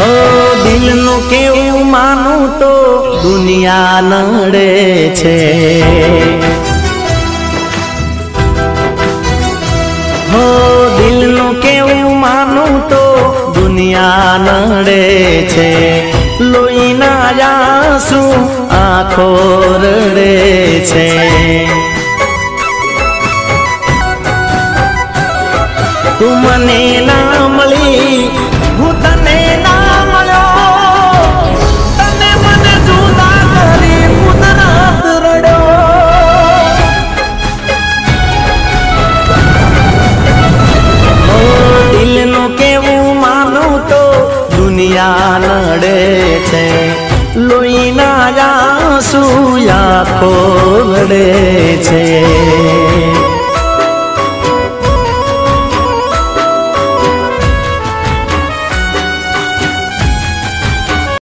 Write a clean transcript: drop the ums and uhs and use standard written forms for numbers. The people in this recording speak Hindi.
हो दिल नु केवुं मानू तो दुनिया नड़े छे। हो दिल नु केवुं मानू तो दुनिया नड़े छे। लोईना आंसू आँखो रड़े छे। तू मने ना मळी हूँ तने ना मळ्यो, तने मने जुदा करी कुदरत रड्यो। ओ दिल नु केवुं मानू तो दुनिया नड़े छे। लोईना आंसू आँखो रड़े छे।